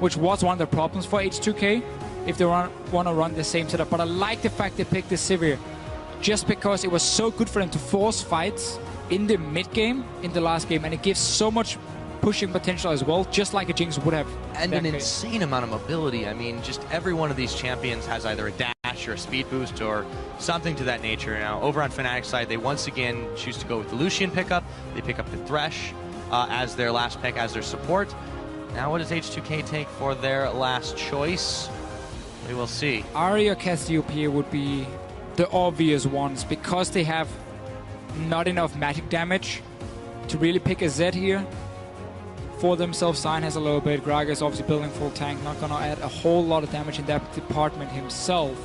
which was one of the problems for H2K if they want to run the same setup. But I like the fact they picked the Sivir just because it was so good for them to force fights in the mid game in the last game, and it gives so much pushing potential as well, just like a Jinx would have. And an insane amount of mobility. I mean, just every one of these champions has either a dash or a speed boost or something to that nature. Now, over on Fnatic's side, they once again choose to go with the Lucian pickup. They pick up the Thresh as their last pick, as their support. Now, what does H2K take for their last choice? We will see. Ahri or Cassiopeia would be the obvious ones because they have not enough magic damage to really pick a Z here. For themselves, Sign has a little bit. Graga is obviously building full tank, not gonna add a whole lot of damage in that department himself,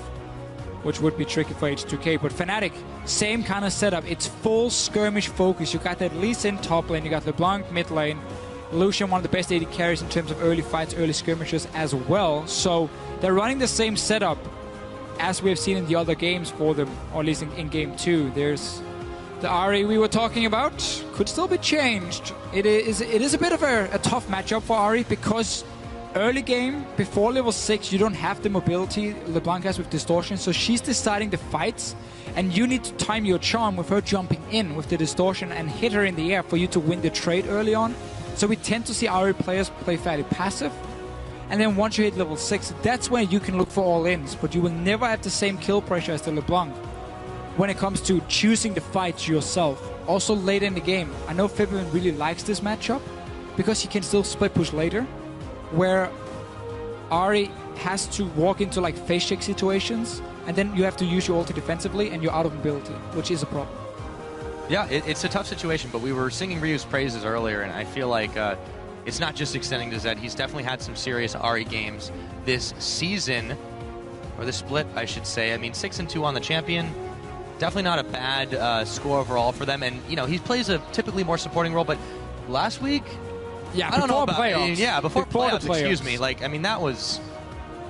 which would be tricky for H2K. But Fnatic, same kind of setup. It's full skirmish focus. You got that Lee Sin top lane, you got LeBlanc mid lane, Lucian, one of the best AD carries in terms of early fights, early skirmishes as well. So they're running the same setup as we have seen in the other games for them, or at least in game 2. There's the Ahri we were talking about, could still be changed. It is a bit of a tough matchup for Ahri because early game, before level 6, you don't have the mobility LeBlanc has with Distortion, so she's deciding the fights, and you need to time your charm with her jumping in with the Distortion and hit her in the air for you to win the trade early on. So we tend to see Ahri players play fairly passive, and then once you hit level 6, that's where you can look for all-ins, but you will never have the same kill pressure as the LeBlanc when it comes to choosing the fights yourself. Also late in the game, I know Fibin really likes this matchup because he can still split push later, where Ahri has to walk into like face check situations, and then you have to use your ulti defensively and you're out of mobility, which is a problem. Yeah, it's a tough situation, but we were singing Ryu's praises earlier, and I feel like it's not just extending to Zed. He's definitely had some serious Ahri games this season, or this split, I should say. I mean, 6-2 on the champion. Definitely not a bad score overall for them, and you know he plays a typically more supporting role. But last week, yeah, I don't know about playoffs. Yeah, before playoffs, excuse me. Like, I mean, that was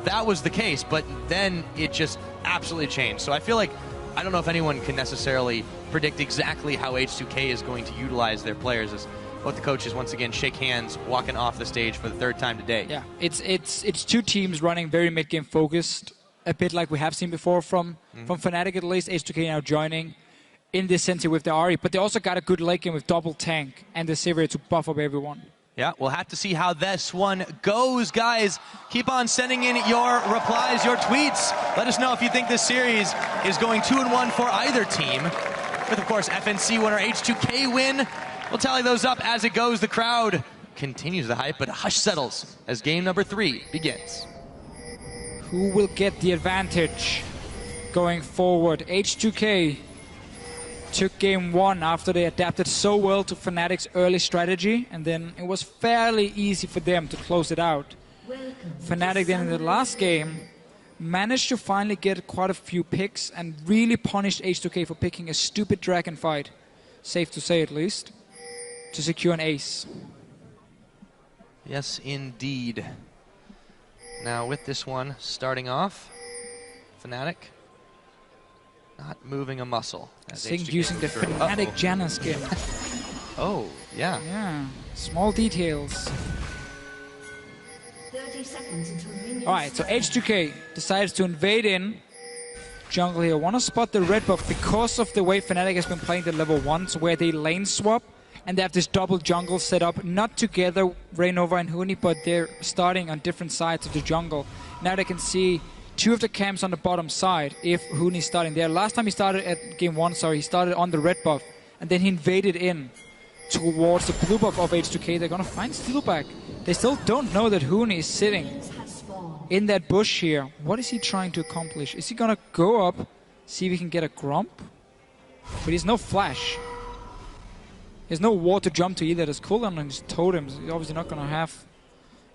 the case, but then it just absolutely changed. So I feel like I don't know if anyone can necessarily predict exactly how H2K is going to utilize their players, as both the coaches once again shake hands, walking off the stage for the 3rd time today. Yeah, it's two teams running very mid game focused. A bit like we have seen before from Fnatic, at least. H2K now joining in this sense with the Ahri, but they also got a good late game with double tank and the Sivir to buff up everyone. Yeah, we'll have to see how this one goes, guys. Keep on sending in your replies, your tweets. Let us know if you think this series is going 2-1 for either team. With, of course, FNC winner H2K win. We'll tally those up as it goes. The crowd continues the hype, but hush settles as game number 3 begins. Who will get the advantage going forward? H2K took game 1 after they adapted so well to Fnatic's early strategy, and then it was fairly easy for them to close it out. Fnatic then in the last game managed to finally get quite a few picks and really punished H2K for picking a stupid dragon fight, safe to say at least, to secure an ace. Yes, indeed. Now with this one starting off, Fnatic not moving a muscle. Sing using the Fnatic Janna skin. Oh, yeah. Yeah, small details. 30 seconds until minions. Alright, so H2K decides to invade in jungle here. Want to spot the red buff because of the way Fnatic has been playing the level 1s, where they lane swap and they have this double jungle set up, not together, Raynova and Huni, but they're starting on different sides of the jungle. Now they can see 2 of the camps on the bottom side if Huni's starting there. Last time he started at game 1, he started on the red buff, and then he invaded in towards the blue buff of H2K. They're gonna find Steelback. They still don't know that Huni is sitting in that bush here. What is he trying to accomplish? Is he gonna go up, see if he can get a Grump? But he's no flash. There's no wall to jump to either. There's cooldown on his totems. He's obviously not gonna have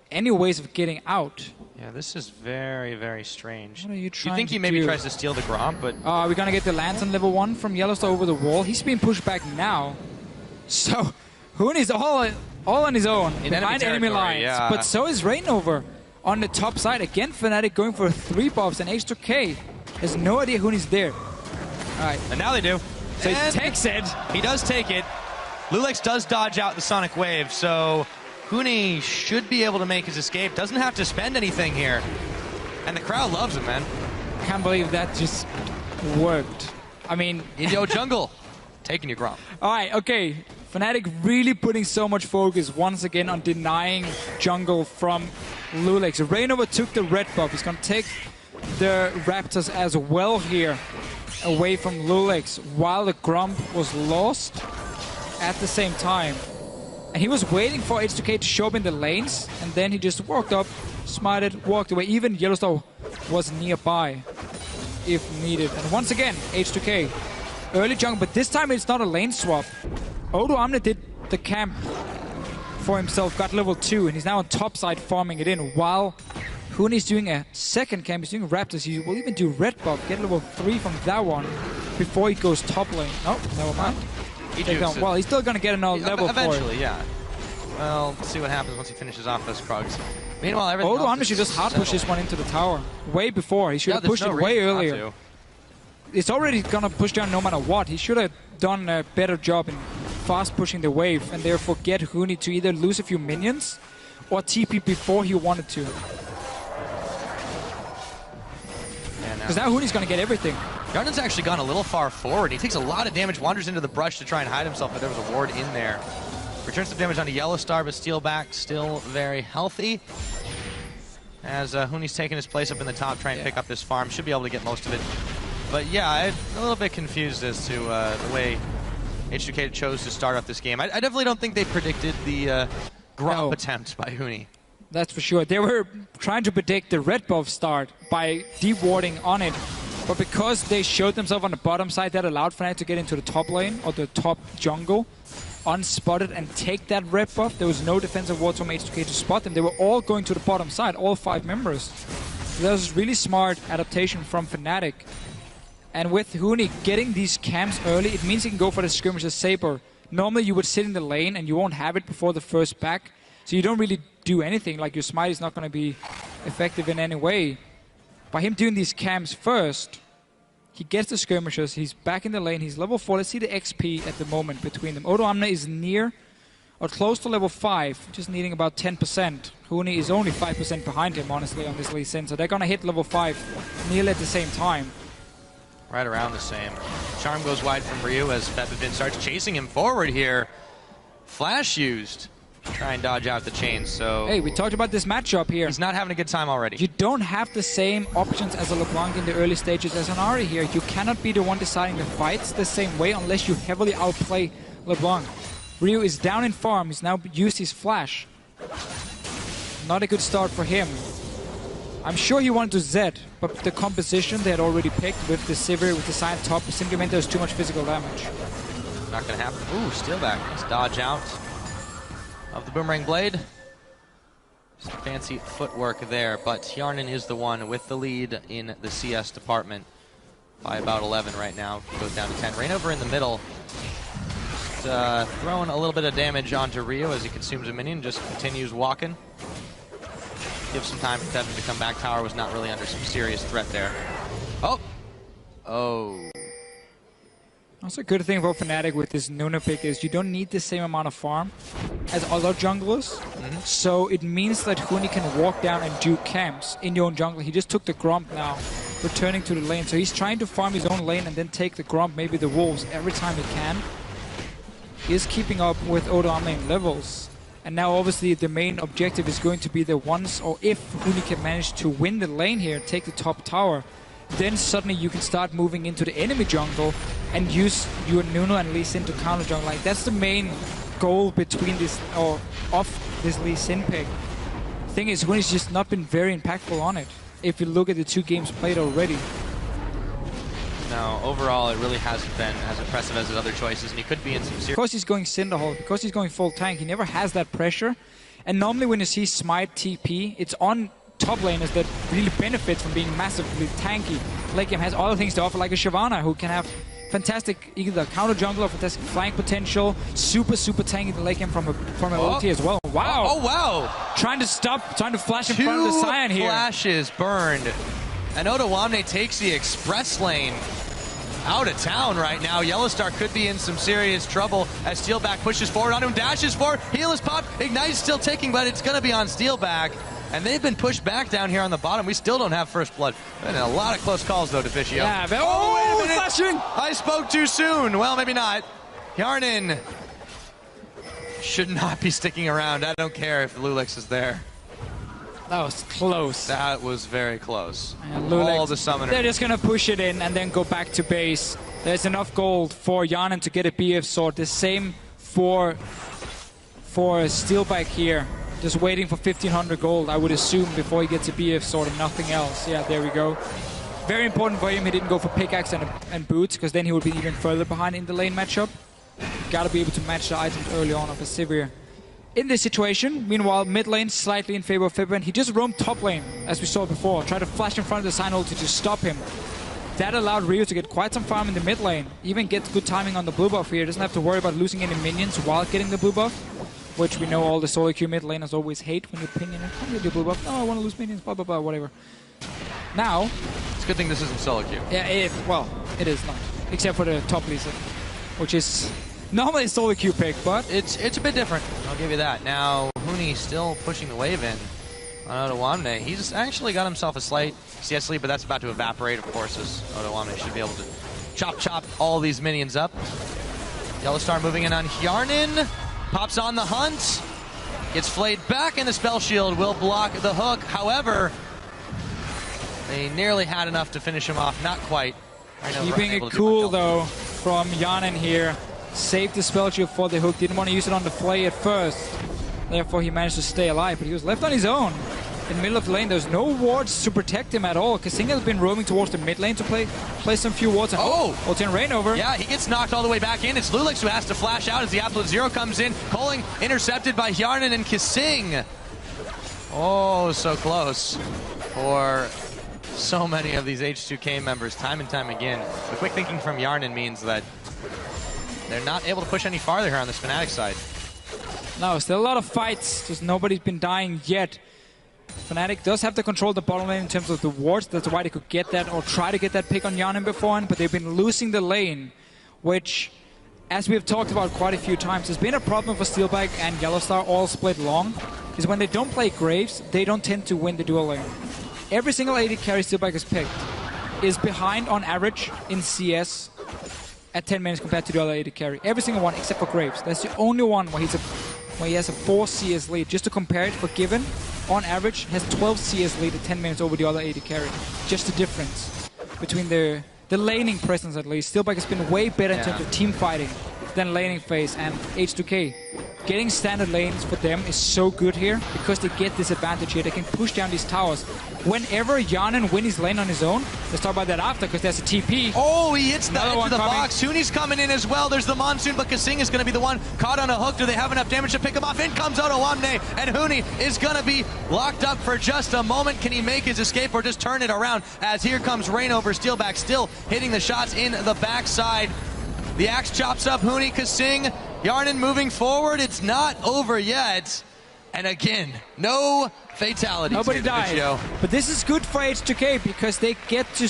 any ways of getting out. Yeah, this is very, very strange. What are you trying You think he maybe tries to steal the Gromp, but... We're gonna get the Lance on level 1 from Yellowstone over the wall. He's being pushed back now. So, Huni's all on his own behind enemy lines. Yeah. But so is Rainover on the top side. Again, Fnatic going for 3 buffs, and H2K has no idea Huni's there. Alright. And now they do. So he takes it. He does take it. Lulex does dodge out the Sonic Wave, so Huni should be able to make his escape. Doesn't have to spend anything here. And the crowd loves him, man. Can't believe that just worked. I mean... Yo, jungle. Taking your Gromp. All right, okay. Fnatic really putting so much focus once again on denying jungle from Lulex. Rainover took the red buff. He's going to take the Raptors as well here away from Lulex while the Gromp was lost at the same time. And he was waiting for H2K to show up in the lanes, and then he just walked up, smited, walked away. Even Yellowstone was nearby if needed. And once again, H2K, early jungle, but this time it's not a lane swap. odoamne did the camp for himself, got level 2, and he's now on top side farming it in, while Huni's doing a second camp. He's doing Raptors. He will even do red buff, get level 3 from that one before he goes top lane. Oh, never mind. Well, he's still going to get another level eventually, yeah. Well, let's see what happens once he finishes off those Krugs. Meanwhile, everything odoamne should just hard push this one into the tower way before. He should have pushed it way earlier. It's already going to push down no matter what. He should have done a better job in fast pushing the wave and therefore get Huni to either lose a few minions or TP before he wanted to. Because now Huni's going to get everything. Garden's actually gone a little far forward. He takes a lot of damage, wanders into the brush to try and hide himself, but there was a ward in there. Returns some damage onto Yellow Star, but Steel back still very healthy. As Huni's taking his place up in the top, trying to pick up this farm. Should be able to get most of it. But yeah, I'm a little bit confused as to the way H2K chose to start off this game. I definitely don't think they predicted the Gromp attempt by Huni. That's for sure. They were trying to predict the red buff start by de-warding on it. But because they showed themselves on the bottom side, that allowed Fnatic to get into the top lane or the top jungle unspotted and take that red buff. There was no defensive wards from H2K to spot them. They were all going to the bottom side, all 5 members. So that was really smart adaptation from Fnatic. And with Huni getting these camps early, it means he can go for the skirmisher Saber. Normally you would sit in the lane and you won't have it before the first back. So you don't really do anything, like your smite is not going to be effective in any way. By him doing these camps first, he gets the skirmishers, he's back in the lane, he's level 4. Let's see the XP at the moment between them. odoamne is near or close to level 5, just needing about 10%. Huni is only 5% behind him, honestly, on this Lee Sin. So they're going to hit level 5 nearly at the same time. Right around the same. Charm goes wide from Ryu as Pepperfin starts chasing him forward here. Flash used. Try and dodge out the chains, so... Hey, we talked about this matchup here. He's not having a good time already. You don't have the same options as a LeBlanc in the early stages as an Ahri here. You cannot be the one deciding the fights the same way unless you heavily outplay LeBlanc. Ryu is down in farm. He's now used his flash. Not a good start for him. I'm sure he wanted to Zed, but the composition they had already picked with the Sivir, with the side top, simply meant there was too much physical damage. Not going to happen. Ooh, steal back. Let's dodge out of the Boomerang Blade. Some fancy footwork there, but Hjarnan is the one with the lead in the CS department by about 11 right now. He goes down to 10. Rainover in the middle. Just, throwing a little bit of damage onto Ryu as he consumes a minion, just continues walking. Gives some time for Devin to come back. Tower was not really under some serious threat there. Oh! Oh. Also a good thing for Fnatic with this Nuna pick is you don't need the same amount of farm as other junglers. So it means that Huni can walk down and do camps in your own jungle. He just took the Gromp now, returning to the lane. So he's trying to farm his own lane and then take the Gromp, maybe the Wolves, every time he can. He is keeping up with odoamne in levels. And now obviously the main objective is going to be the once or if Huni can manage to win the lane here, take the top tower, then suddenly you can start moving into the enemy jungle and use your Nunu and Lee Sin to counter jungle. Like that's the main goal between this or of this Lee Sin pick. Thing is, Huni's just not been very impactful on it. If you look at the 2 games played already. No, overall it really hasn't been as impressive as his other choices, and he could be in some serious... Because he's going Cinderhole, because he's going full tank, he never has that pressure. And normally when you see Smite TP, it's on top laners that really benefits from being massively tanky. Late game has other things to offer, like a Shyvana, who can have fantastic either counter jungle or fantastic flank potential, super tanky in the late game from a ulti as well. Wow! Oh wow! Trying to flash in front of the Sion here. 2 flashes burned, and odoamne takes the express lane. out of town right now. Yellowstar could be in some serious trouble as Steelback pushes forward on him, dashes forward, heal is popped, Ignite's still ticking, but it's going to be on Steelback. And they've been pushed back down here on the bottom. We still don't have first blood. Been a lot of close calls, though, Deficio. Yeah, wait a minute. Flashing! I spoke too soon. Well, maybe not. Yarnin should not be sticking around. I don't care if Lulix is there. That was close. That was very close. Lulix, All the summoners. They're just going to push it in and then go back to base. There's enough gold for Yarnin to get a BF sword. The same for Steelback here. Just waiting for 1,500 gold, I would assume, before he gets a BF sword and nothing else. Yeah, there we go. Very important for him he didn't go for pickaxe and boots, because then he would be even further behind in the lane matchup. Gotta be able to match the items early on of a Sivir. In this situation, meanwhile, mid lane slightly in favor of Fibrin. He just roamed top lane, as we saw before. Tried to flash in front of the Sign ulti to stop him. That allowed Ryu to get quite some farm in the mid lane. Even get good timing on the blue buff here. Doesn't have to worry about losing any minions while getting the blue buff. Which we know all the solo queue mid laners always hate when you ping in. Come get your blue buff. No, I want to lose minions, blah, blah, blah, whatever. Now... It's a good thing this isn't solo queue. Yeah, well, it is not. Except for the top Lisa, which is normally a solo queue pick, but... It's a bit different, I'll give you that. Now, Huni still pushing the wave in on Odoamne. He's actually got himself a slight CS lead, but that's about to evaporate, of course, as Odoamne should be able to chop all these minions up. Yellowstar moving in on Hjarnin. Pops on the hunt, gets flayed back, and the spell shield will block the hook. However, they nearly had enough to finish him off. Not quite. Keeping it cool, though, from Yarnin here. Saved the spell shield for the hook. Didn't want to use it on the flay at first. Therefore, he managed to stay alive, but he was left on his own. In the middle of the lane, there's no wards to protect him at all. Kasing has been roaming towards the mid lane to play some few wards. And ulti and rain over. Yeah, he gets knocked all the way back in. It's Lulix who has to flash out as the Absolute Zero comes in. Calling intercepted by Hjarnin and Kasing. Oh, so close for so many of these H2K members time and time again. The quick thinking from Hjarnin means that they're not able to push any farther here on this Fnatic side. No, still a lot of fights. Just nobody's been dying yet. Fnatic does have to control the bottom lane in terms of the wards. That's why they could get that or try to get that pick on Yarnin beforehand, but they've been losing the lane, which, as we've talked about quite a few times, has been a problem for Steelback and Yellowstar all split long, is when they don't play Graves, they don't tend to win the dual lane. Every single AD carry Steelback has picked is behind on average in CS at 10 minutes compared to the other AD carry. Every single one except for Graves. That's the only one where he has a 4 CS lead. Just to compare it, for Given, on average, has 12 CS lead at 10 minutes over the other AD carry. Just the difference between the laning presence, at least. Steelback has been way better in terms of team fighting than laning phase, and H2K. Getting standard lanes for them is so good here because they get this advantage here. They can push down these towers. Whenever Yarnin wins his lane on his own, let's talk about that after because there's a TP. Oh, he hits the edge of the box. Huni's coming in as well. There's the Monsoon, but Kasing is going to be the one caught on a hook. Do they have enough damage to pick him off? In comes Odoamne, and Huni is going to be locked up for just a moment. Can he make his escape or just turn it around? As here comes Rain over Steelback, still hitting the shots in the backside. The axe chops up Huni, Kasing. Yarnin moving forward. It's not over yet. And again, no fatalities. Nobody died. Video. But this is good for H2K because they get to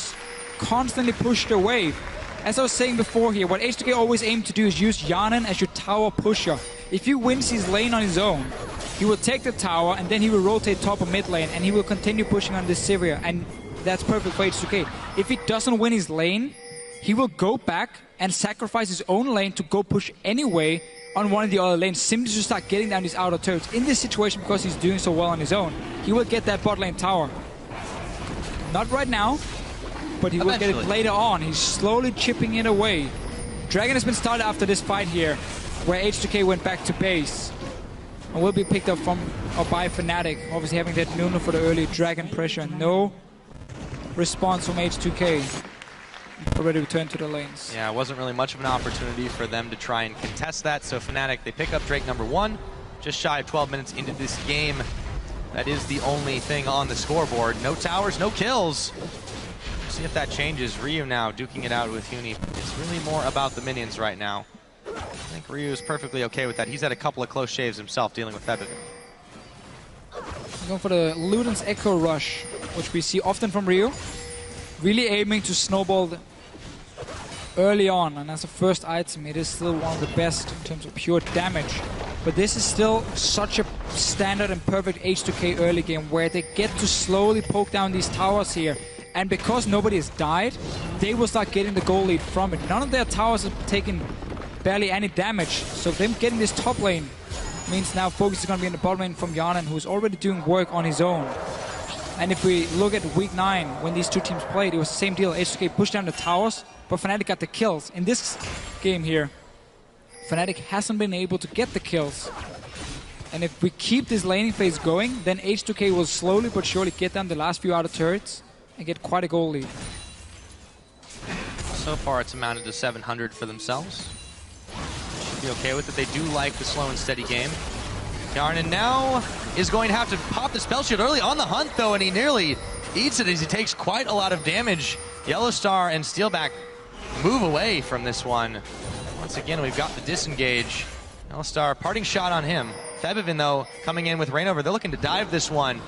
constantly push the wave. As I was saying before here, what H2K always aim to do is use Yarnin as your tower pusher. If he wins his lane on his own, he will take the tower and then he will rotate top or mid lane and he will continue pushing on this Sivir. And that's perfect for H2K. If he doesn't win his lane, he will go back and sacrifice his own lane to go push anyway on one of the other lanes, simply to start getting down these outer turrets. In this situation, because he's doing so well on his own, he will get that bot lane tower. Not right now, but he will get it later on. He's slowly chipping it away. Dragon has been started after this fight here, where H2K went back to base. And will be picked up from or by Fnatic, obviously having that Nuno for the early Dragon pressure. No response from H2K. Already returned to the lanes. Yeah, it wasn't really much of an opportunity for them to try and contest that. So Fnatic, they pick up Drake number 1, just shy of 12 minutes into this game. That is the only thing on the scoreboard. No towers, no kills. See if that changes. Ryu now duking it out with Huni. It's really more about the minions right now. I think Ryu is perfectly okay with that. He's had a couple of close shaves himself dealing with Febvik. Going for the Luden's Echo Rush, which we see often from Ryu. Really aiming to snowball early on, and as a first item, it is still one of the best in terms of pure damage. But this is still such a standard and perfect H2K early game where they get to slowly poke down these towers here. And because nobody has died, they will start getting the goal lead from it. None of their towers have taken barely any damage. So them getting this top lane means now focus is going to be in the bottom lane from Yanan, who's already doing work on his own. And if we look at week 9, when these two teams played, it was the same deal. H2K pushed down the towers, but Fnatic got the kills. In this game here, Fnatic hasn't been able to get the kills. And if we keep this laning phase going, then H2K will slowly but surely get down the last few outer turrets and get quite a goal lead. So far, it's amounted to 700 for themselves. Should be okay with it. They do like the slow and steady game. Yarnan now is going to have to pop the spell shield early on the hunt, though, and he nearly eats it as he takes quite a lot of damage. Yellowstar and Steelback move away from this one. Once again, we've got the disengage. Yellowstar, parting shot on him. Febivin, though, coming in with Rainover. They're looking to dive this one.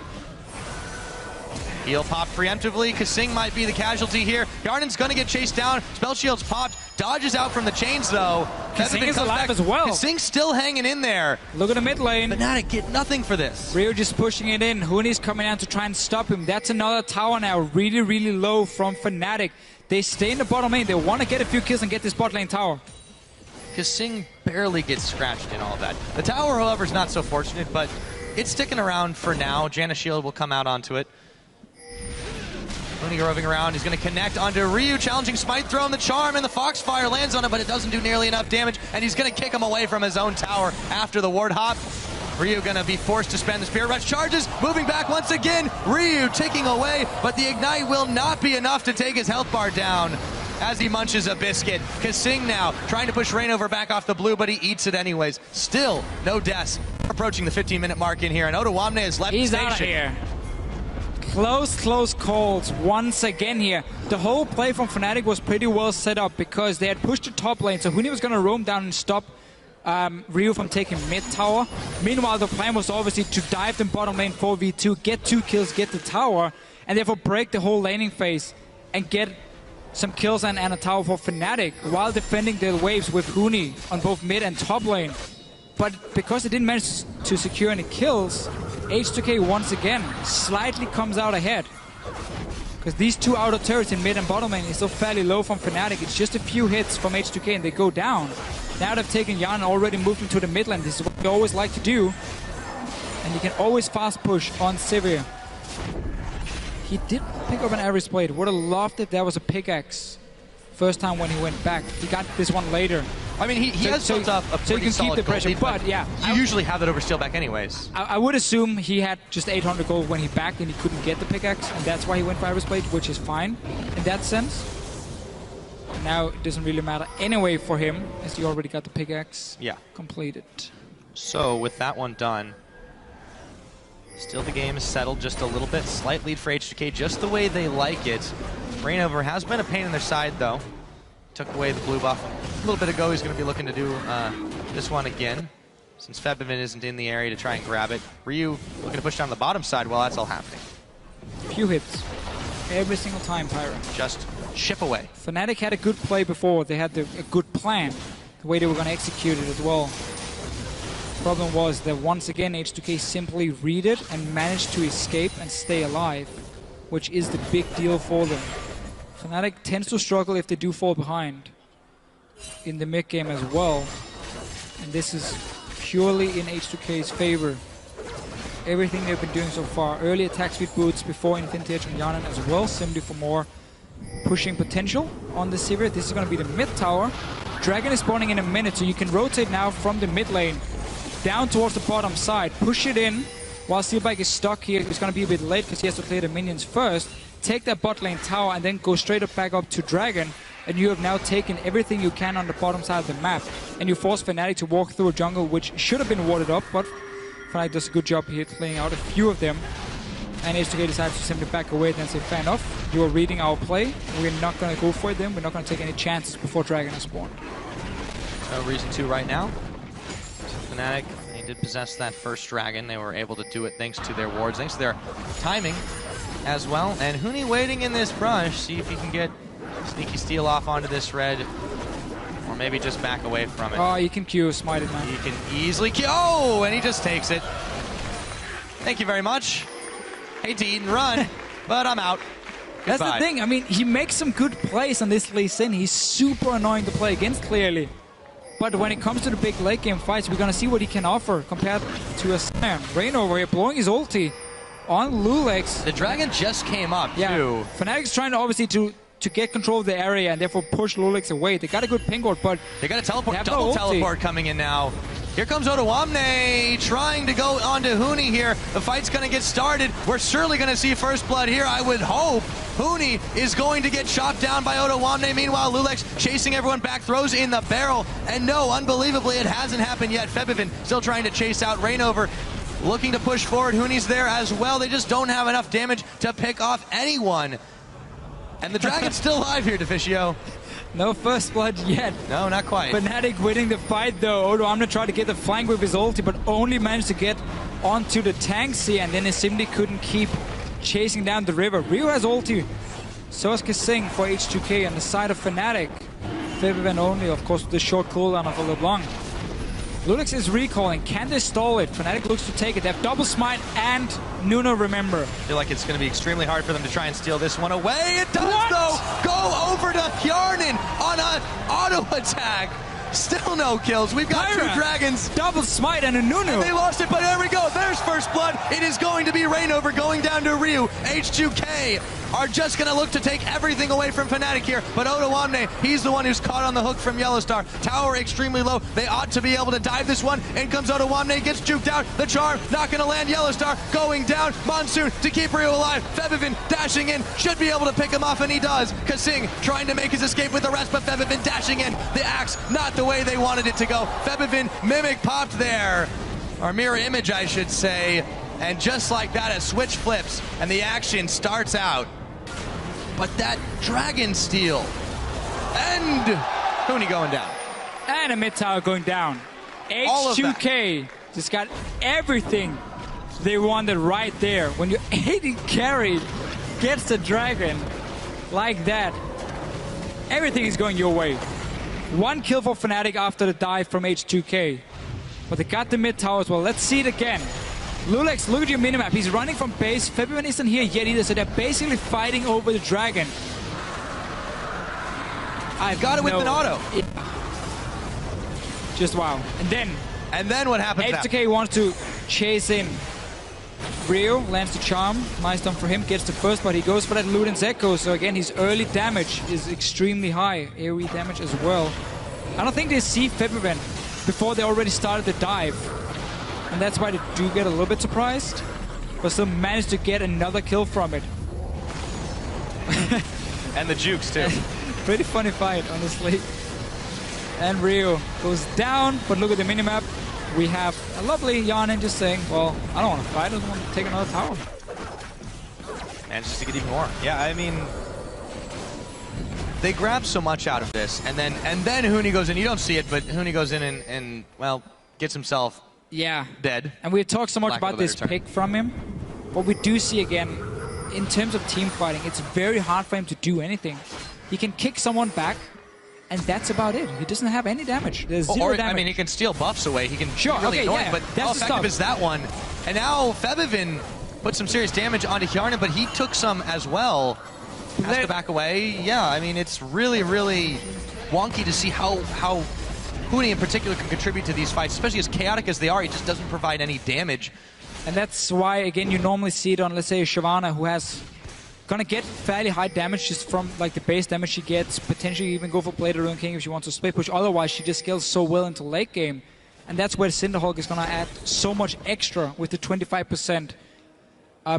He'll pop preemptively. Kasing might be the casualty here. Yarnan's going to get chased down. Spell shield's popped. Dodges out from the chains, though. Kasing is alive as well. Kasing's still hanging in there. Look at the mid lane. Fnatic get nothing for this. Rio just pushing it in. Huni's coming out to try and stop him. That's another tower now. Really, really low from Fnatic. They stay in the bottom lane. They want to get a few kills and get this bot lane tower. Kasing barely gets scratched in all of that. The tower, however, is not so fortunate, but it's sticking around for now. Janna Shield will come out onto it. Huni roving around. He's going to connect onto Ryu, challenging Smite Throw, and the Charm, and the Foxfire lands on him, but it doesn't do nearly enough damage, and he's going to kick him away from his own tower after the Ward Hop. Ryu going to be forced to spend the Spirit Rush. Charges, moving back once again. Ryu taking away, but the Ignite will not be enough to take his health bar down as he munches a biscuit. Kasing now trying to push Rainover back off the blue, but he eats it anyways. Still no deaths. Approaching the 15-minute mark in here, and Ottawamne has left the station. He's out of here. Close calls once again here. The whole play from Fnatic was pretty well set up because they had pushed the top lane, so Huni was going to roam down and stop Ryu from taking mid tower. Meanwhile, the plan was obviously to dive them bottom lane 4v2, get 2 kills, get the tower, and therefore break the whole laning phase and get some kills and a tower for Fnatic while defending their waves with Huni on both mid and top lane. But because they didn't manage to secure any kills, H2K once again slightly comes out ahead. Because these 2 outer turrets in mid and bottom lane is still fairly low from Fnatic. It's just a few hits from H2K and they go down. Now they've taken Yan and already moved into the mid lane. This is what they always like to do. And you can always fast push on Sivir. He did pick up an Ares Blade. Would have loved if that was a pickaxe. First time when he went back. He got this one later. I mean, he has built up a pretty solid so you can keep the pressure, lead, but yeah. You usually have that over Steelback anyways. I would assume he had just 800 gold when he backed and he couldn't get the pickaxe, and that's why he went for Ares Blade, which is fine in that sense. Now it doesn't really matter anyway for him, as he already got the pickaxe completed. So with that one done, still the game is settled just a little bit. Slight lead for H2K, just the way they like it. Rainover has been a pain in their side, though. Took away the blue buff a little bit ago. He's going to be looking to do this one again, since Febivin isn't in the area to try and grab it. Ryu looking to push down the bottom side while that's all happening. Few hits. Every single time, Pyra. Just chip away. Fnatic had a good play before. They had a good plan, the way they were going to execute it as well. Problem was that once again H2K simply read it and managed to escape and stay alive, which is the big deal for them. Fnatic tends to struggle if they do fall behind in the mid game as well, and this is purely in H2K's favor. Everything they've been doing so far, early attack speed boots before Infinity Edge and Yanan as well, simply for more pushing potential on the Sivir. This is going to be the mid tower. Dragon is spawning in a minute, so you can rotate now from the mid lane down towards the bottom side, push it in while Steelback is stuck here. It's going to be a bit late because he has to clear the minions first. Take that bot lane tower and then go straight up back up to Dragon, and you have now taken everything you can on the bottom side of the map, and you force Fnatic to walk through a jungle which should have been warded up, but Fnatic does a good job here clearing out a few of them, and H2K decides to simply back away and say, fair enough, you are reading our play, we're not going to go for them, we're not going to take any chances before Dragon is spawned. No reason to right now. So Fnatic, they did possess that first Dragon. They were able to do it thanks to their wards, thanks to their timing as well. And Huni waiting in this brush, see if he can get Sneaky steal off onto this red. Or maybe just back away from it. Oh, you can Q smite it, man. He can easily Q. Oh, and he just takes it. Thank you very much. Hate to eat and run, but I'm out. That's Goodbye. the thing. I mean, he makes some good plays on this Lee Sin. He's super annoying to play against, clearly. But when it comes to the big late game fights, we're going to see what he can offer compared to a Sam. Rain over here blowing his ulti on Lulex. The dragon just came up, yeah. too. Fnatic's trying to obviously to get control of the area and therefore push Lulex away. They got a good ping ward, but they got a teleport, double teleport coming in now. Here comes Otawamne trying to go onto Huni here. The fight's going to get started. We're certainly going to see first blood here, I would hope. Huni is going to get chopped down by Otawamne. Meanwhile, Lulex chasing everyone back, throws in the barrel. And no, unbelievably, it hasn't happened yet. Febiven still trying to chase out Rainover, looking to push forward. Huni's there as well. They just don't have enough damage to pick off anyone. And the dragon's still alive here, Deficio. No first blood yet. No, not quite. Fnatic winning the fight though. Otawamne tried to get the flank with his ulti, but only managed to get onto the tanks here, and then he simply couldn't keep chasing down the river. Rio has ulti. So has Kasing for H2K on the side of Fnatic. Febiven only, of course, with the short cooldown of LeBlanc. Lulex is recalling. Can they stall it? Fnatic looks to take it. They have double smite and Nuno, remember. I feel like it's going to be extremely hard for them to try and steal this one away. It does, though. Go over to Hjarnan on an auto attack. Still no kills. We've got Pyra, two dragons. Double smite and a Nuno. And they lost it, but there we go. There's first blood. It is going to be Rainover going down to Ryu. H2K are just going to look to take everything away from Fnatic here. But Otawamne, he's the one who's caught on the hook from Yellowstar. Tower extremely low. They ought to be able to dive this one. In comes Otawamne, gets juked out. The charm not going to land. Yellowstar going down. Monsoon to keep Ryu alive. Febiven dashing in. Should be able to pick him off, and he does. Kasing trying to make his escape with the rest, but Febiven dashing in. The axe not the way they wanted it to go. Febiven Mimic popped there. Or mirror image, I should say. And just like that, a switch flips, and the action starts out. But that dragon steal. And Huni going down. And a mid tower going down. H2K just got everything they wanted right there. When your AD carry gets the dragon like that, everything is going your way. One kill for Fnatic after the dive from H2K. But they got the mid tower as well. Let's see it again. Lulex, look at your minimap. He's running from base. Febiven isn't here yet either, so they're basically fighting over the dragon. I've got it with an auto. Just wow. And then what happens? H2K wants to chase in. Rio lands the charm. Nice done for him. Gets the first, but he goes for that Luden's Echo. So again, his early damage is extremely high. AoE damage as well. I don't think they see Febiven before they already started the dive. And that's why they do get a little bit surprised, but still managed to get another kill from it. And the jukes too. Pretty funny fight, honestly. And Rio goes down, but look at the minimap. We have a lovely Hjarnan just saying, well, I don't want to fight, I just want to take another tower. And just to get even more. Yeah, I mean, they grab so much out of this, and then Huni goes in. You don't see it, but Huni goes in and well, gets himself dead. And we've talked so much about this pick from him. What we do see again, in terms of team fighting, it's very hard for him to do anything. He can kick someone back, and that's about it. He doesn't have any damage. There's zero damage. I mean, he can steal buffs away. He can sure, be really annoying, but that's how effective is that one? And now Febiven put some serious damage onto Hjarnan, but he took some as well. Has to back away. Yeah, I mean, it's really, really wonky to see how Huni in particular can contribute to these fights, especially as chaotic as they are. He just doesn't provide any damage. And that's why, again, you normally see it on, let's say, Shyvana, who has gonna get fairly high damage just from like the base damage she gets, potentially even go for Blade of Ruin King if she wants to split push. Otherwise, she just scales so well into late game. And that's where Cinderhulk is gonna add so much extra with the 25%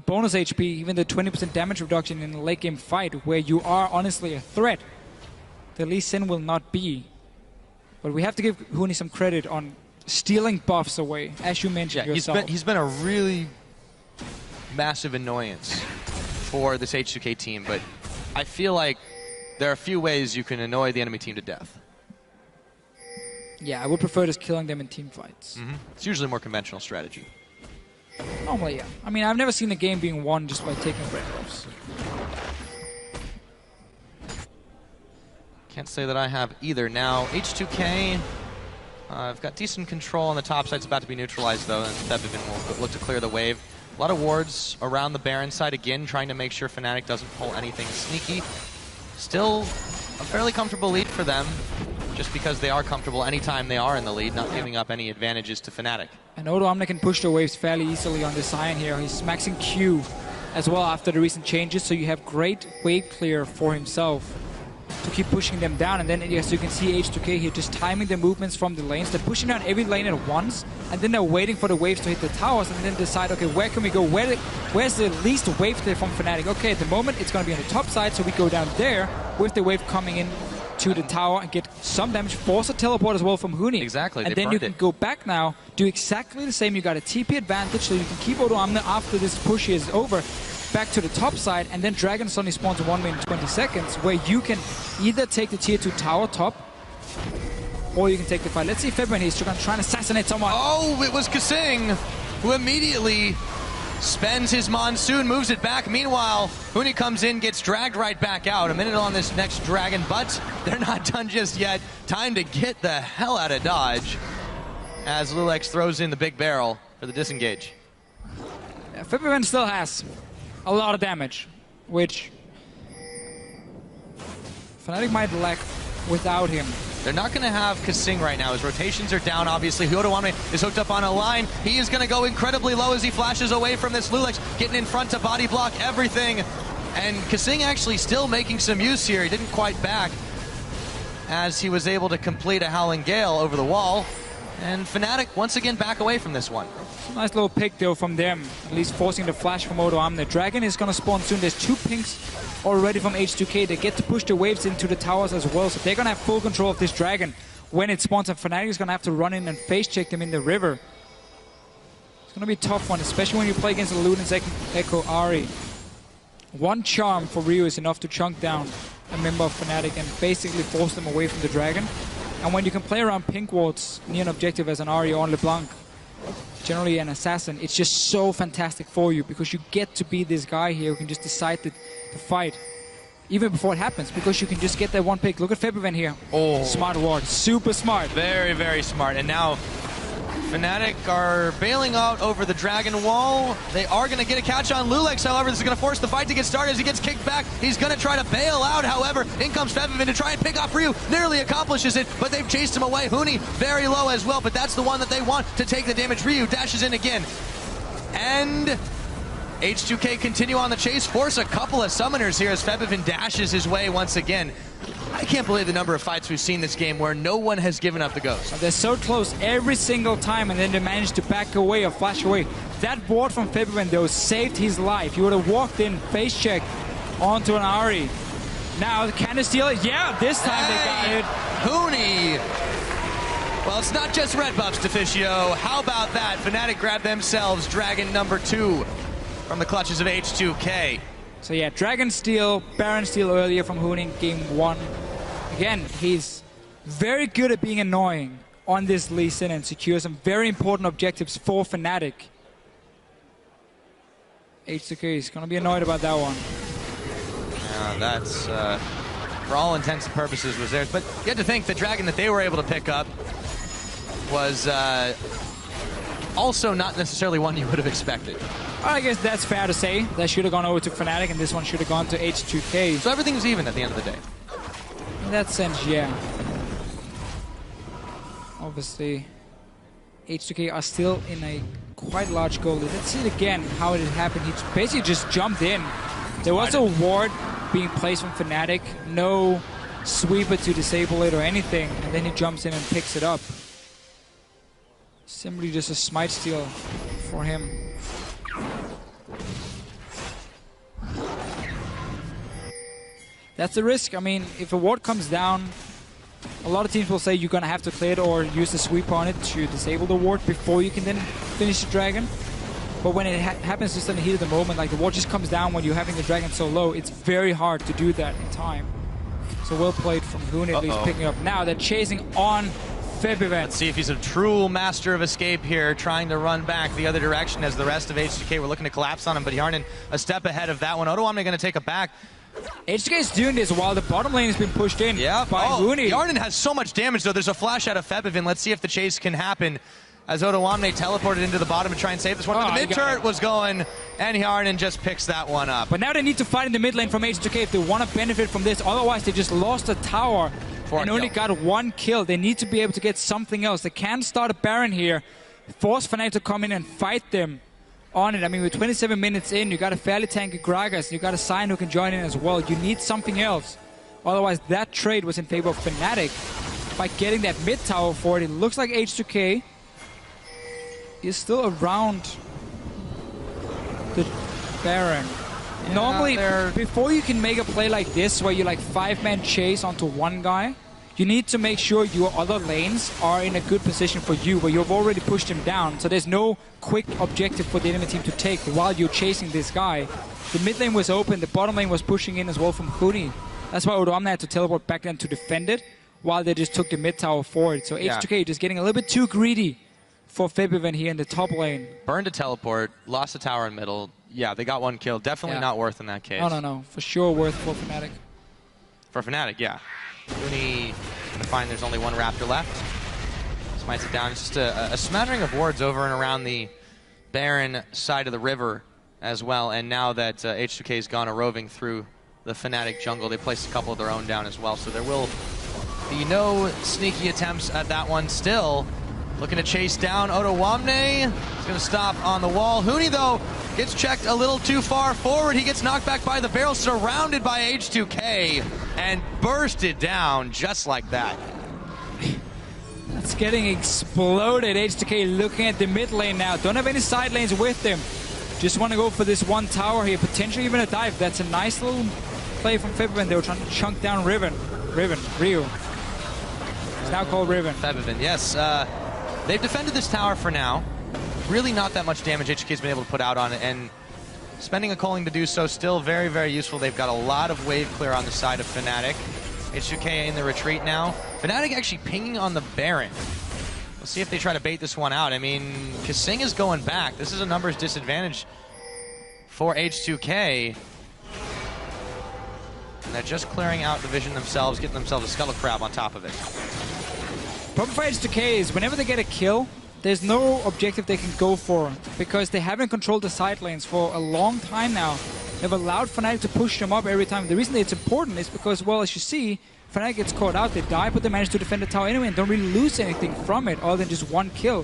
bonus HP, even the 20% damage reduction in a late game fight, where you are honestly a threat. The Lee Sin will not be. But we have to give Huni some credit on stealing buffs away, as you mentioned yourself. He's been a really massive annoyance for this H2K team, but I feel like there are a few ways you can annoy the enemy team to death. Yeah, I would prefer just killing them in team fights. It's usually a more conventional strategy. Normally, yeah. I mean, I've never seen a game being won just by taking red buffs. Can't say that I have either. Now, H2K, I've got decent control on the top side. It's about to be neutralized, though, and FNC will look to clear the wave. A lot of wards around the Baron side, again, trying to make sure Fnatic doesn't pull anything sneaky. Still a fairly comfortable lead for them, just because they are comfortable anytime they are in the lead, not giving up any advantages to Fnatic. And odoamne can push the waves fairly easily on this Sion here. He's maxing Q as well after the recent changes, so you have great wave clear for himself to keep pushing them down. And then, as you can see, H2K here just timing the movements from the lanes. They're pushing down every lane at once, and then they're waiting for the waves to hit the towers and then decide, okay, where can we go? Where's the least wave clear from Fnatic? Okay, at the moment it's going to be on the top side, so we go down there with the wave coming in to the tower and get some damage, force a teleport as well from Huni. Exactly, and then you can go back now, do exactly the same. You got a TP advantage, so you can keep odoamne after this push is over, back to the top side, and then Dragon suddenly spawns in 1 minute 20 seconds, where you can either take the tier 2 tower top, or you can take the fight. Let's see if February is trying to assassinate someone. Oh, it was Kasing who immediately spends his Monsoon, moves it back. Meanwhile, Huni comes in, gets dragged right back out. A minute on this next Dragon, but they're not done just yet. Time to get the hell out of dodge as Lulex throws in the big barrel for the disengage. Yeah, February still has a lot of damage, which Fnatic might lack without him. They're not going to have Kasing right now. His rotations are down, obviously. odoamne is hooked up on a line. He is going to go incredibly low as he flashes away from this Lulex, getting in front to body block everything. And Kasing actually still making some use here. He didn't quite back as he was able to complete a Howling Gale over the wall. And Fnatic once again back away from this one. Nice little pick though from them, at least forcing the flash from odoamne. Dragon is going to spawn soon. There's 2 pinks already from H2K. They get to push the waves into the towers as well, so they're going to have full control of this Dragon when it spawns, and Fnatic is going to have to run in and face check them in the river. It's going to be a tough one, especially when you play against the Luden's Echo Ahri. 1 charm for Ryu is enough to chunk down a member of Fnatic and basically force them away from the Dragon. And when you can play around pink wards near an objective as an Ahri or LeBlanc, generally an assassin, it's just so fantastic for you, because you get to be this guy here who can just decide to fight even before it happens, because you can just get that 1 pick. Look at February here. Oh, smart ward, super smart. Very, very smart. And now Fnatic are bailing out over the Dragon wall. They are going to get a catch on Lulex, however. This is going to force the fight to get started as he gets kicked back. He's going to try to bail out, however. In comes Febvin to try and pick off Ryu. Nearly accomplishes it, but they've chased him away. Huni very low as well, but that's the one that they want to take the damage. Ryu dashes in again. And H2K continue on the chase, force a couple of summoners here as Febvin dashes his way once again. I can't believe the number of fights we've seen this game where no one has given up the ghost. They're so close every single time, and then they manage to back away or flash away. That ward from Febvin, though, saved his life. He would have walked in, face check onto an Ahri. Now, can they steal it? Yeah, this time they got it. Huni. Well, it's not just red buffs, Deficio. How about that? Fnatic grabbed themselves Dragon number 2 from the clutches of H2K. So yeah, Dragon steal, Baron steal earlier from Huni in game 1. Again, he's very good at being annoying on this Lee Sin and secure some very important objectives for Fnatic. H2K is going to be annoyed about that one. That's, for all intents and purposes, was theirs. But you have to think the Dragon that they were able to pick up was also not necessarily one you would have expected. I guess that's fair to say. That should have gone over to Fnatic, and this one should have gone to H2K. So everything was even at the end of the day. In that sense, yeah. Obviously, H2K are still in a quite large goal lead. Let's see it again, how it happened. He basically just jumped in. There was a ward being placed from Fnatic. No sweeper to disable it or anything. And then he jumps in and picks it up. Simply just a smite steal for him. That's the risk. I mean, if a ward comes down, a lot of teams will say you're going to have to clear it or use the sweep on it to disable the ward before you can then finish the Dragon. But when it happens just in the heat of the moment, like the ward just comes down when you're having the Dragon so low, it's very hard to do that in time. So well played from Huni, at least picking up. Now they're chasing on Feb Let's see if he's a true master of escape here, trying to run back the other direction as the rest of H2K were looking to collapse on him, but Yarnin a step ahead of that one. Odoamne going to take it back. H2K is doing this while the bottom lane has been pushed in by Huni. Yarnin has so much damage, though. There's a flash out of Febivin. Let's see if the chase can happen as Odoamne teleported into the bottom to try and save this one. But the mid-turret was going, and Yarnin just picks that one up. But now they need to fight in the mid lane from H2K if they want to benefit from this. Otherwise, they just lost a tower and only got 1 kill. They need to be able to get something else. They can start a Baron here, force Fnatic to come in and fight them on it. I mean, with 27 minutes in, you got a fairly tanky Gragas, you got a Sign who can join in as well. You need something else. Otherwise, that trade was in favor of Fnatic by getting that mid tower for it. It looks like H2K is still around the Baron. Yeah, normally, before you can make a play like this, where you like 5-man chase onto one guy, you need to make sure your other lanes are in a good position for you, where you've already pushed him down. So there's no quick objective for the enemy team to take while you're chasing this guy. The mid lane was open, the bottom lane was pushing in as well from Huni. That's why Odoamne had to teleport back then to defend it, while they just took the mid tower forward. So H2K just getting a little bit too greedy for Febivin here in the top lane. Burned a teleport, lost a tower in middle. Yeah, they got 1 kill. Definitely not worth in that case. No. For sure worth for Fnatic. For Fnatic, yeah. Huni find there's only 1 Raptor left. Smites it down. It's just a smattering of wards over and around the Baron side of the river as well. And now that H2K's gone a roving through the Fnatic jungle, they placed a couple of their own down as well. So there will be no sneaky attempts at that one still. Looking to chase down Odoamne. He's going to stop on the wall. Huni, though, gets checked a little too far forward. He gets knocked back by the barrel, surrounded by H2K, and bursted down just like that. That's getting exploded. H2K looking at the mid lane now. Don't have any side lanes with them. Just want to go for this 1 tower here. Potentially even a dive. That's a nice little play from Febivin. They were trying to chunk down Riven. Ryu. It's now called Riven. Febivin, yes. They've defended this tower for now. Really not that much damage H2K's been able to put out on it, and spending a culling to do so still very, very useful. They've got a lot of wave clear on the side of Fnatic. H2K in the retreat now. Fnatic actually pinging on the Baron. We'll see if they try to bait this one out. I mean, Kasing is going back. This is a numbers disadvantage for H2K. And they're just clearing out the vision themselves, getting themselves a Scuttle Crab on top of it. Problem for H2K is whenever they get a kill, there's no objective they can go for because they haven't controlled the side lanes for a long time now. They've allowed Fnatic to push them up every time. The reason it's important is because, well, as you see, Fnatic gets caught out, they die, but they manage to defend the tower anyway and don't really lose anything from it other than just 1 kill.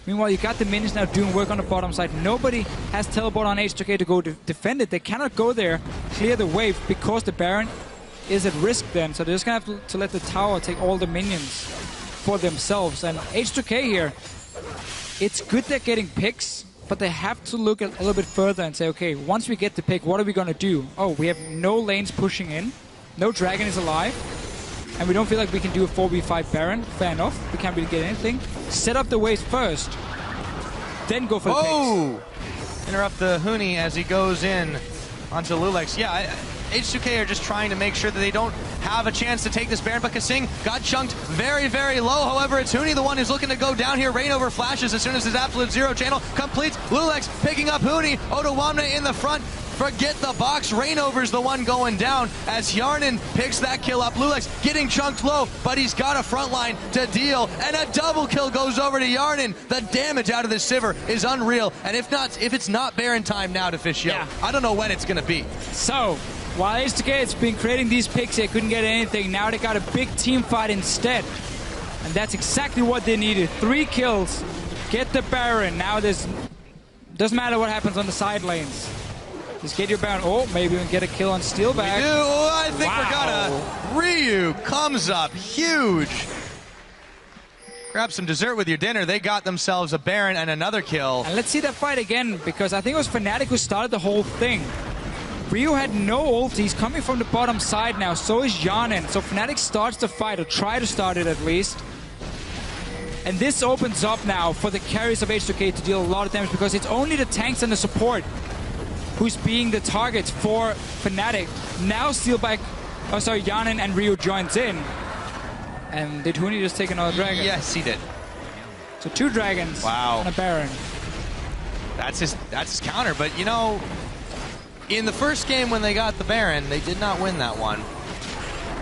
Meanwhile, you got the minions now doing work on the bottom side. Nobody has teleport on H2K to go defend it. They cannot go there, clear the wave, because the Baron is at risk then. So they're just going to have to let the tower take all the minions for themselves. And H2K here, it's good they're getting picks, but they have to look a little bit further and say, okay, once we get the pick, what are we going to do? Oh, we have no lanes pushing in, no dragon is alive, and we don't feel like we can do a 4v5 Baron. Fair enough, we can't really get anything. Set up the waves first, then go for the picks. Interrupt the Huni as he goes in onto Lulex. Yeah, H2K are just trying to make sure that they don't have a chance to take this Baron, but Kasing got chunked very, very low. However, it's Huni the one who's looking to go down here. Rainover flashes as soon as his Absolute Zero channel completes. Lulex picking up Huni. Odoamne in the front. Forget the box. Rainover's the one going down as Yarnin picks that kill up. Lulex getting chunked low, but he's got a front line to deal, and a double kill goes over to Yarnin. The damage out of this Sivir is unreal, and if it's not Baron time now to fish out, I don't know when it's going to be. So, while H2K has been creating these picks, they couldn't get anything. Now they got a big team fight instead. And that's exactly what they needed. 3 kills, get the Baron. Now doesn't matter what happens on the side lanes. Just get your Baron. Oh, maybe we can get a kill on Steelback. I think we're gonna. Ryu comes up huge. Grab some dessert with your dinner. They got themselves a Baron and another kill. And let's see that fight again, because I think it was Fnatic who started the whole thing. Ryu had no ult. He's coming from the bottom side now. So is Yarnin. So Fnatic starts the fight, or try to start it at least. And this opens up now for the carries of H2K to deal a lot of damage, because it's only the tanks and the support who's being the targets for Fnatic. Now Yarnin and Ryu joins in. And did Huni just take another dragon? Yes, he did. So 2 dragons wow. and a Baron. That's his counter, but you know, in the first game when they got the Baron, they did not win that one.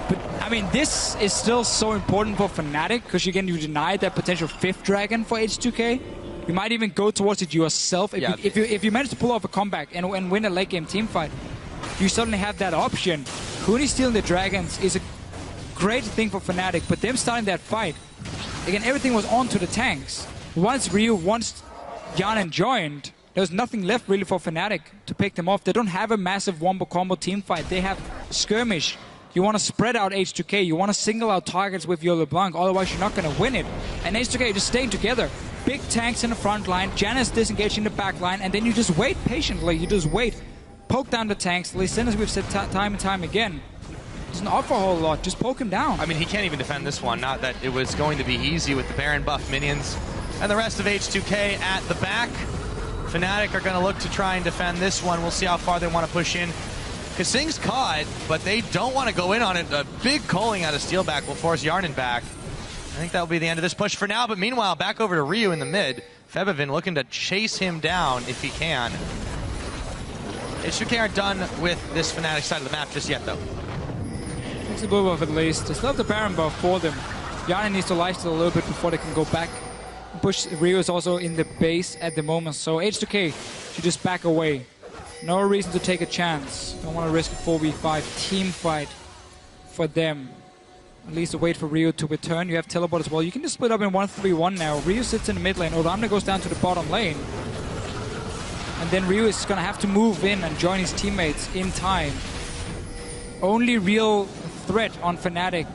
But, I mean, this is still so important for Fnatic, because again, you denied that potential 5th dragon for H2K. You might even go towards it yourself. If you manage to pull off a comeback and win a late game team fight, you suddenly have that option. Huni stealing the dragons is a great thing for Fnatic, but them starting that fight, again, everything was on to the tanks. Once Yanin joined, there was nothing left really for Fnatic to pick them off. They don't have a massive wombo combo team fight. They have skirmish. You want to spread out H2K. You want to single out targets with your LeBlanc, otherwise you're not going to win it. And H2K just staying together. Big tanks in the front line, Janus disengaging the back line, and then you just wait patiently. You just wait. Poke down the tanks. Lee Sin, as we've said time and time again, doesn't offer a whole lot. Just poke him down. I mean, he can't even defend this one. Not that it was going to be easy with the Baron buff minions. And the rest of H2K at the back. Fnatic are going to look to try and defend this one. We'll see how far they want to push in. Kasing's caught, but they don't want to go in on it. A big calling out of Steelback will force Yarnin back. I think that will be the end of this push for now, but meanwhile, back over to Ryu in the mid. Febevin looking to chase him down if he can. H2K aren't done with this Fnatic side of the map just yet, though. It's a blue buff at least. They still have the Baron buff for them. Yarnin needs to lifesteal a little bit before they can go back. Push. Ryu is also in the base at the moment, so H2K should just back away. No reason to take a chance. Don't want to risk a 4v5 team fight for them. At least to wait for Ryu to return. You have teleport as well. You can just split up in 1-3-1 now. Ryu sits in the mid lane. Odamna goes down to the bottom lane. And then Ryu is going to have to move in and join his teammates in time. Only real threat on Fnatic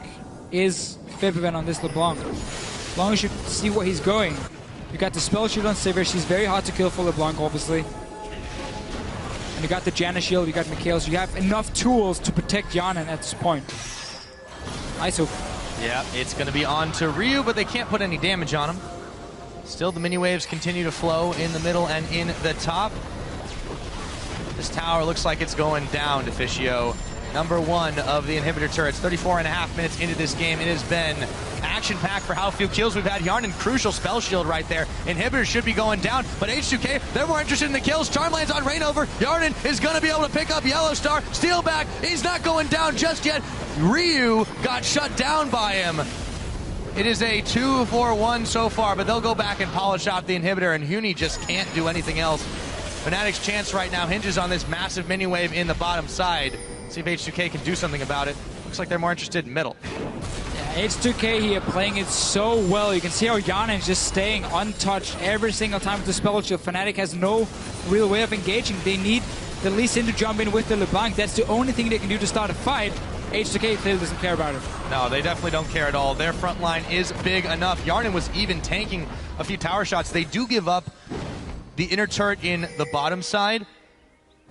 is Febevin on this LeBlanc. As long as you see where he's going. You got the spell shield on Sivir. She's very hard to kill for LeBlanc, obviously. And you got the Janna shield, you got Mikhail, so you have enough tools to protect Yanin at this point. Nice hook. Yeah, it's going to be on to Ryu, but they can't put any damage on him. Still, the mini waves continue to flow in the middle and in the top. This tower looks like it's going down, Deficio. Number 1 of the inhibitor turrets. 34.5 minutes into this game. It has been action-packed for how few kills we've had. Yarnin, crucial spell shield right there. Inhibitors should be going down, but H2K, they're more interested in the kills. Charmlands on Rainover. Yarnin is going to be able to pick up Yellow Star. Steelback, he's not going down just yet. Ryu got shut down by him. It is a 2-4-1 so far, but they'll go back and polish off the inhibitor, and Huni just can't do anything else. Fnatic's chance right now hinges on this massive mini wave in the bottom side. See if H2K can do something about it. Looks like they're more interested in middle. Yeah, H2K here playing it so well. You can see how Yanin is just staying untouched every single time with the spell shield. Fnatic has no real way of engaging. They need the Lee Sin to jump in with the LeBlanc. That's the only thing they can do to start a fight. H2K clearly doesn't care about it. No, they definitely don't care at all. Their front line is big enough. Yarnin was even tanking a few tower shots. They do give up the inner turret in the bottom side,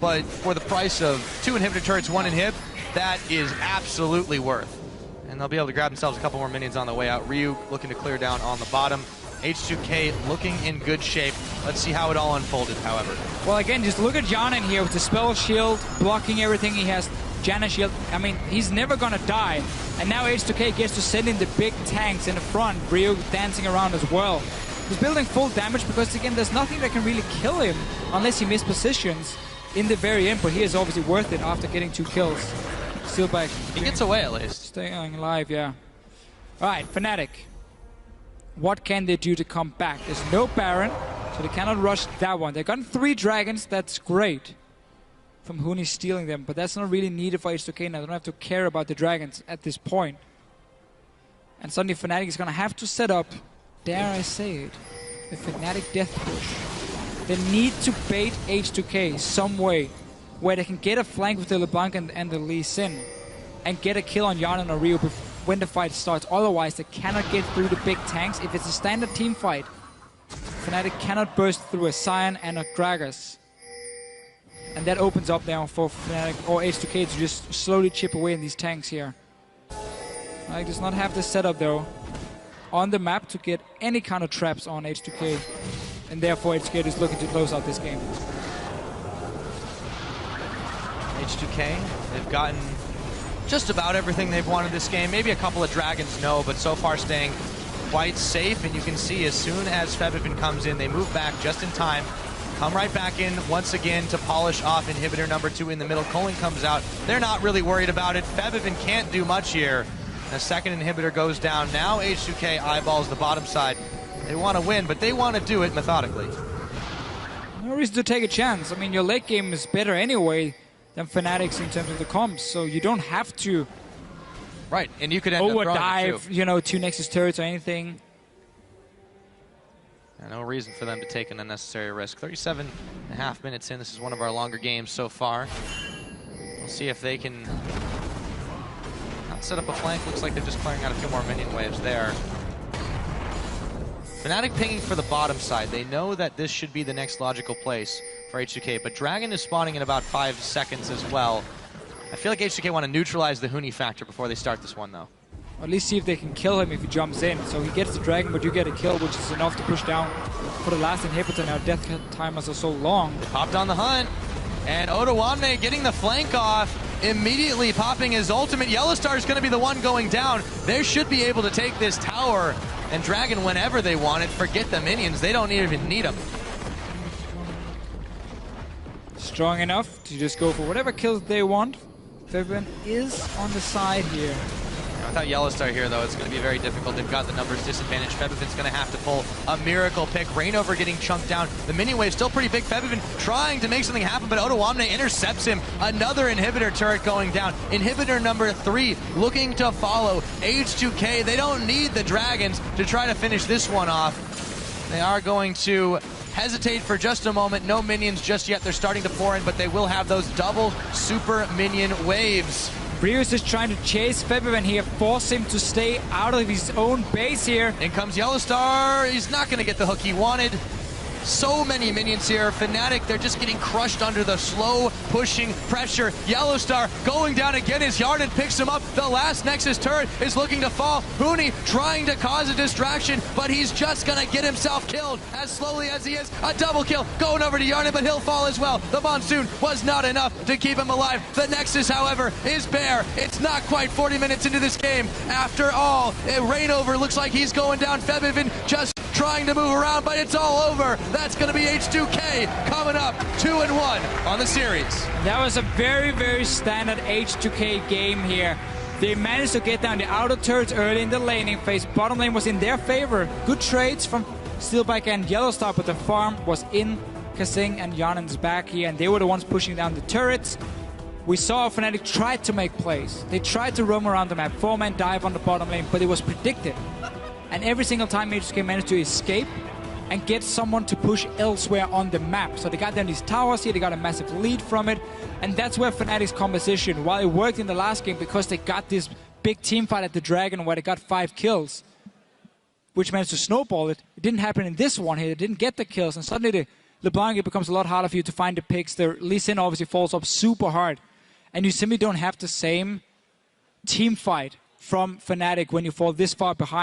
but for the price of 2 inhibitor turrets, 1 inhib, that is absolutely worth. And they'll be able to grab themselves a couple more minions on the way out. Ryu looking to clear down on the bottom. H2K looking in good shape. Let's see how it all unfolded, however. Well, again, just look at Yanin here with the spell shield, blocking everything. He has Janna shield. I mean, he's never gonna die. And now H2K gets to send in the big tanks in the front. Ryu dancing around as well. He's building full damage because, again, there's nothing that can really kill him unless he mispositions in the very end, but he is obviously worth it after getting 2 kills. Steelback. He gets away at least. Staying alive, yeah. Alright, Fnatic. What can they do to come back? There's no Baron, so they cannot rush that one. They've gotten 3 dragons, that's great. From Huni stealing them, but that's not really needed for H2K now. They don't have to care about the dragons at this point. And suddenly Fnatic is going to have to set up, dare I say it, a Fnatic death push. They need to bait H2K some way where they can get a flank with the LeBlanc and the Lee Sin and get a kill on Yanin or Ryu when the fight starts. Otherwise, they cannot get through the big tanks. If it's a standard team fight, Fnatic cannot burst through a Sion and a Gragas. And that opens up now for Fnatic or H2K to just slowly chip away in these tanks here. Fnatic does not have the setup though on the map to get any kind of traps on H2K. And therefore H2K is looking to close out this game. H2K, they've gotten just about everything they've wanted this game. Maybe a couple of dragons, no, but so far staying quite safe. And you can see as soon as Febiven comes in, they move back just in time. Come right back in once again to polish off inhibitor number 2 in the middle. Colin comes out. They're not really worried about it. Febiven can't do much here. The second inhibitor goes down. Now H2K eyeballs the bottom side. They want to win, but they want to do it methodically. No reason to take a chance. I mean, your late game is better anyway than Fnatic's in terms of the comps, so you don't have to and you could end up overdive, you know, 2 Nexus turrets or anything. No reason for them to take an unnecessary risk. 37.5 minutes in. This is one of our longer games so far. We'll see if they can not set up a flank. Looks like they're just clearing out a few more minion waves there. Fnatic pinging for the bottom side. They know that this should be the next logical place for H2K, but Dragon is spawning in about 5 seconds as well. I feel like H2K want to neutralize the Huni factor before they start this one, though. Or at least see if they can kill him if he jumps in. So he gets the dragon, but you get a kill, which is enough to push down for the last inhibitor. Now death timers are so long. They popped on the hunt, and Odoamne getting the flank off, immediately popping his ultimate. Yellowstar is going to be the one going down. They should be able to take this tower, and Dragon whenever they want it. Forget the minions, they don't even need them. Strong enough to just go for whatever kills they want. Febiven is on the side here. Without Yellowstar here, though, it's going to be very difficult. They've got the numbers disadvantage. Febiven's going to have to pull a miracle pick. Rainover getting chunked down. The minion wave still pretty big. Febiven trying to make something happen, but Odoamne intercepts him. Another inhibitor turret going down. Inhibitor number 3 looking to follow. H2K, they don't need the dragons to try to finish this one off. They are going to hesitate for just a moment. No minions just yet. They're starting to pour in, but they will have those double super minion waves. Brius is trying to chase Febiven here, force him to stay out of his own base here. In comes Yellowstar. He's not going to get the hook he wanted. So many minions here. Fnatic, they're just getting crushed under the slow pushing pressure. Yellowstar going down again as Yarden picks him up. The last Nexus turret is looking to fall. Huni trying to cause a distraction, but he's just going to get himself killed as slowly as he is. A double kill going over to Yarden, but he'll fall as well. The Monsoon was not enough to keep him alive. The Nexus, however, is bare. It's not quite 40 minutes into this game. After all, Rainover looks like he's going down. Febiven just trying to move around, but it's all over. That's going to be H2K coming up 2-1 on the series. That was a very, very standard H2K game here. They managed to get down the outer turrets early in the laning phase. Bottom lane was in their favor. Good trades from Steelback and Yellowstar, but the farm was in Kasing and Yarnen's back here, and they were the ones pushing down the turrets. We saw Fnatic tried to make plays. They tried to roam around the map. 4-man dive on the bottom lane, but it was predicted. And every single time H2K managed to escape and get someone to push elsewhere on the map. So they got down these towers here, they got a massive lead from it, and that's where Fnatic's composition, while it worked in the last game because they got this big team fight at the Dragon where they got 5 kills, which managed to snowball it. It didn't happen in this one here, they didn't get the kills, and suddenly the LeBlanc, it becomes a lot harder for you to find the picks. The Lee Sin obviously falls up super hard, and you simply don't have the same team fight from Fnatic when you fall this far behind.